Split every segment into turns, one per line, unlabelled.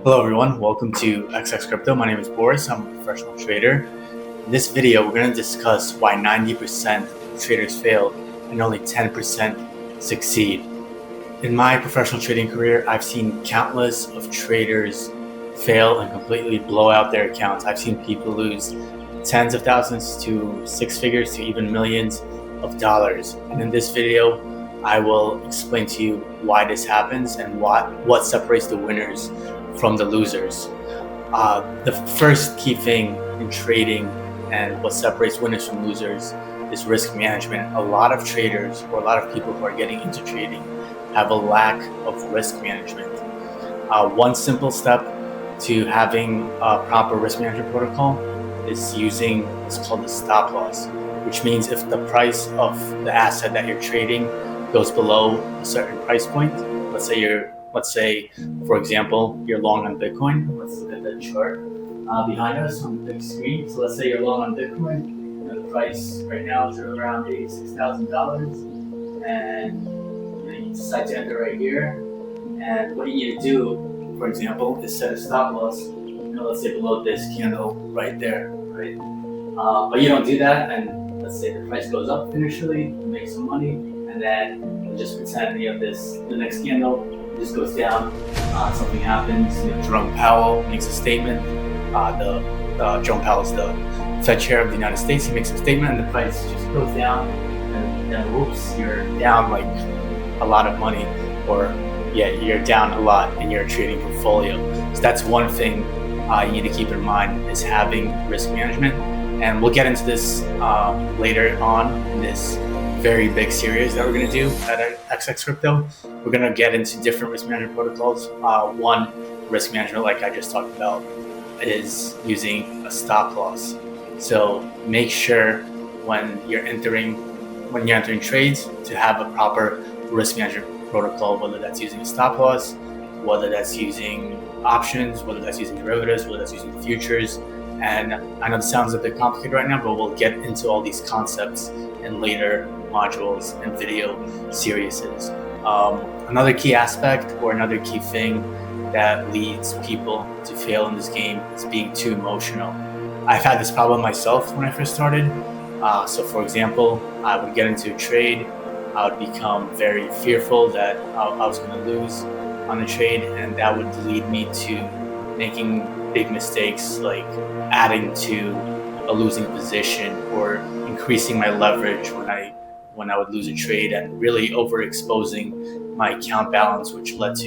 Hello everyone, welcome to XX Crypto. My name is Boris, I'm a professional trader. In this video, we're going to discuss why 90% of traders fail and only 10% succeed. In my professional trading career, I've seen countless of traders fail and completely blow out their accounts. I've seen people lose tens of thousands to six figures to even millions of dollars. And in this video, I will explain to you why this happens and what separates the winners from the losers. The first key thing in trading and what separates winners from losers is risk management. A lot of traders or a lot of people who are getting into trading have a lack of risk management. One simple step to having a proper risk management protocol is using what's called the stop loss, which means if the price of the asset that you're trading goes below a certain price point, let's say, for example, you're long on Bitcoin. Let's look at the chart behind us on the big screen. So let's say you're long on Bitcoin. The price right now is around $86,000, and you decide to enter right here. And what you need to do, for example, is set a stop loss. Let's say below this candle right there, right? But you don't do that, and let's say the price goes up initially, you make some money, and then just pretend you have the next candle just goes down, something happens, Jerome Powell makes a statement, Jerome Powell is the Fed chair of the United States, he makes a statement and the price just goes down, and then whoops, you're down like a lot of money, or you're down a lot in your trading portfolio. So that's one thing you need to keep in mind, is having risk management. And we'll get into this later on in this very big series that we're going to do at XX Crypto. We're going to get into different risk management protocols. One risk management, like I just talked about, is using a stop loss. So make sure when you're entering trades to have a proper risk management protocol, whether that's using a stop loss, whether that's using options, whether that's using derivatives, whether that's using futures. And I know it sounds a bit complicated right now, but we'll get into all these concepts in later modules and video series. Another key aspect or another key thing that leads people to fail in this game is being too emotional. I've had this problem myself when I first started. So for example, I would get into a trade, I would become very fearful that I was going to lose on the trade, and that would lead me to making big mistakes like adding to a losing position or increasing my leverage when I would lose a trade, and really overexposing my account balance, which would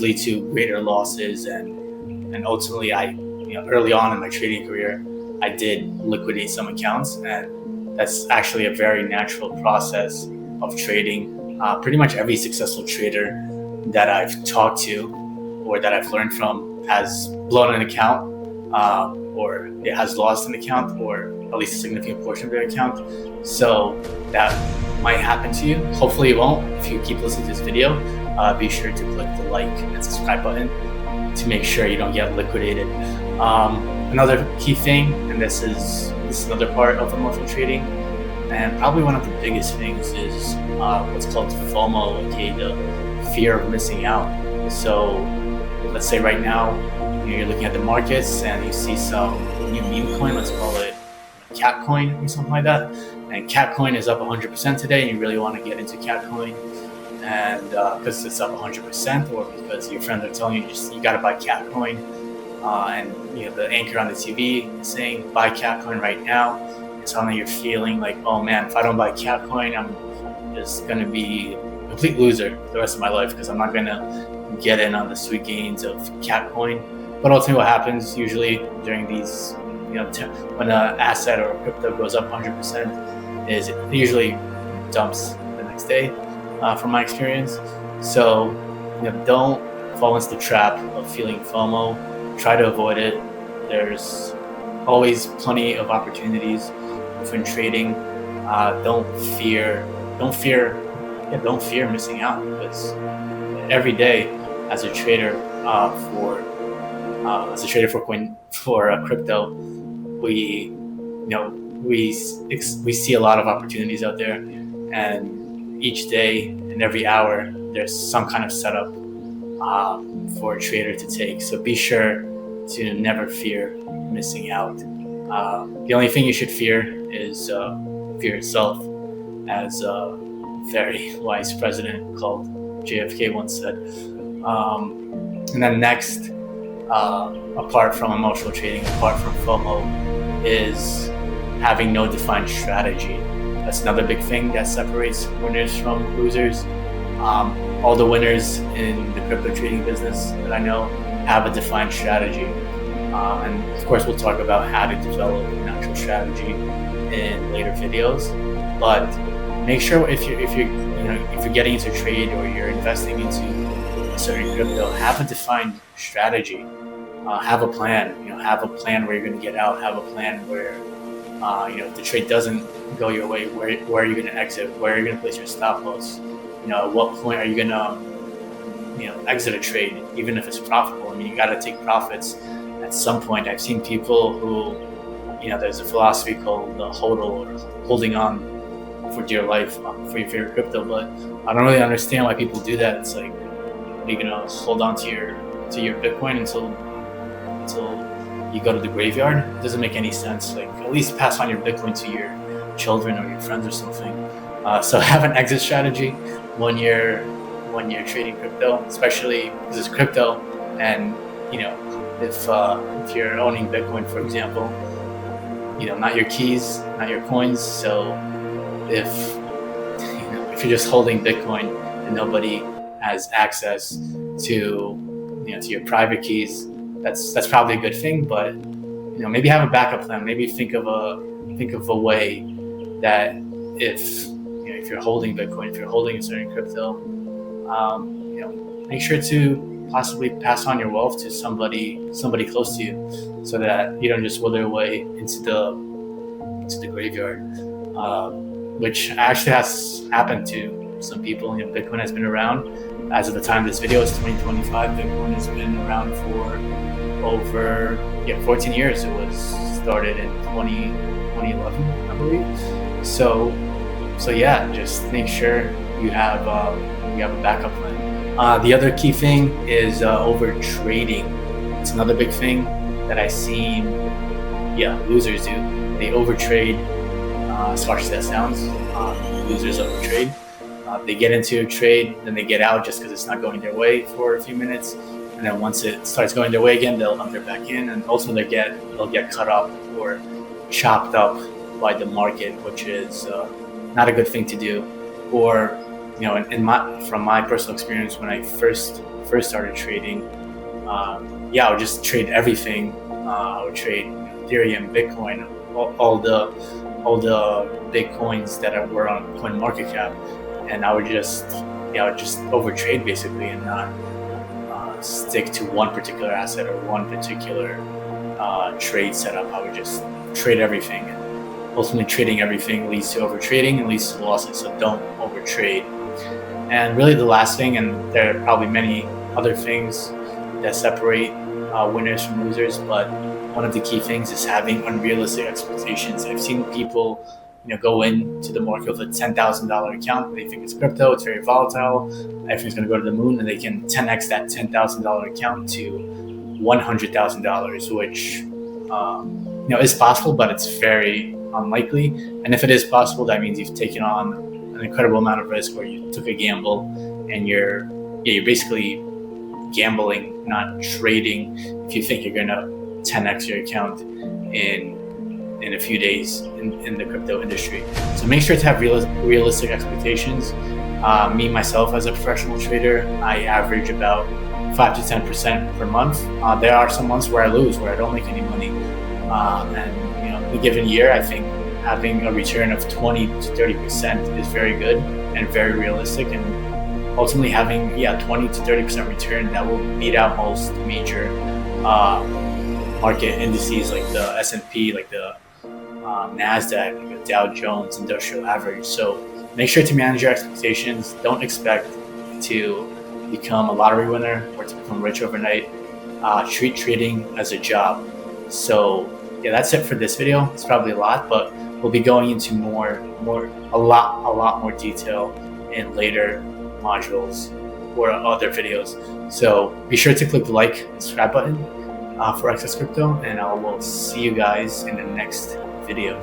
lead to greater losses. And ultimately, early on in my trading career, I did liquidate some accounts, and that's actually a very natural process of trading. Pretty much every successful trader that I've talked to or that I've learned from has blown an account, or it has lost an account, or at least a significant portion of their account. So that might happen to you. Hopefully it won't. If you keep listening to this video, be sure to click the like and subscribe button to make sure you don't get liquidated. Another key thing, and this is another part of emotional trading, and probably one of the biggest things, is what's called FOMO, aka the fear of missing out. So let's say right now you're looking at the markets and you see some new meme coin, let's call it CapCoin or something like that, and CapCoin is up 100% today, and you really want to get into CapCoin, and because it's up 100%, or because your friends are telling you you got to buy CapCoin, and the anchor on the TV is saying buy CapCoin right now, and suddenly you're feeling like, oh man, if I don't buy CapCoin, I'm just going to be a complete loser for the rest of my life, because I'm not going to get in on the sweet gains of CapCoin. But ultimately what happens usually during these, when an asset or crypto goes up 100%, is it usually dumps the next day, from my experience. So don't fall into the trap of feeling FOMO. Try to avoid it. There's always plenty of opportunities within trading. Don't fear missing out, because every day as a trader for crypto, we see a lot of opportunities out there, and each day and every hour there's some kind of setup for a trader to take. So be sure to never fear missing out. The only thing you should fear is fear itself, as a very wise president called JFK once said. And then next, apart from emotional trading, apart from FOMO, is having no defined strategy. That's another big thing that separates winners from losers. All the winners in the crypto trading business that I know have a defined strategy. And of course, we'll talk about how to develop an actual strategy in later videos. But make sure if you're getting into trade or you're investing into a certain crypto, have a defined strategy. Have a plan. Have a plan where you're going to get out. Have a plan where if the trade doesn't go your way, where are you going to exit? Where are you going to place your stop loss? At what point are you going to exit a trade, even if it's profitable? I mean, you got to take profits at some point. I've seen people who, there's a philosophy called the HODL, or holding on for dear life for your favorite crypto, but I don't really understand why people do that. It's like, are you gonna hold on to your Bitcoin until you go to the graveyard? It doesn't make any sense. Like, at least pass on your Bitcoin to your children or your friends or something. So have an exit strategy when you're trading crypto, especially because it's crypto. And if you're owning Bitcoin, for example, not your keys, not your coins. So if you're just holding Bitcoin and nobody has access to your private keys, that's probably a good thing. But maybe have a backup plan. Maybe think of a way that if you're holding Bitcoin, if you're holding a certain crypto, make sure to possibly pass on your wealth to somebody close to you, so that you don't just wither away into the graveyard, which actually has happened to some people. Bitcoin has been around, as of the time this video is 2025. Bitcoin has been around for over 14 years. It was started in 2011, I believe. So yeah, just make sure you have a backup plan. The other key thing is overtrading. It's another big thing that I've seen losers do. They overtrade, as harsh as that sounds. Losers overtrade. They get into a trade, then they get out just because it's not going their way for a few minutes, and then once it starts going their way again, they'll enter back in, and ultimately they'll get cut up or chopped up by the market, which is not a good thing to do. Or from my personal experience, when I first started trading, I would just trade everything. I would trade Ethereum, Bitcoin, all the big coins that were on CoinMarketCap, and I would just overtrade basically, and not stick to one particular asset or one particular trade setup. I would just trade everything. Ultimately, trading everything leads to overtrading and leads to losses. So don't overtrade. And really, the last thing, and there are probably many other things that separate winners from losers, but one of the key things is having unrealistic expectations. I've seen people, go into the market with a $10,000 account. They think it's crypto, it's very volatile, everything's going to go to the moon, and they can 10x that $10,000 account to $100,000, which is possible, but it's very unlikely. And if it is possible, that means you've taken on an incredible amount of risk, where you took a gamble, and you're basically gambling, not trading, if you think you're going to 10x your account in a few days in the crypto industry. So make sure to have realistic expectations. Me, myself, as a professional trader, I average about 5 to 10% per month. There are some months where I lose, where I don't make any money. And a given year, I think having a return of 20 to 30% is very good and very realistic. And ultimately having 20 to 30% return, that will beat out most major market indices like the S&P, like the NASDAQ, like the Dow Jones Industrial Average. So make sure to manage your expectations. Don't expect to become a lottery winner or to become rich overnight. Treat trading as a job. So that's it for this video. It's probably a lot, but we'll be going into a lot more detail in later modules. or other videos. So be sure to click the like and subscribe button for XX Crypto, and I will see you guys in the next video.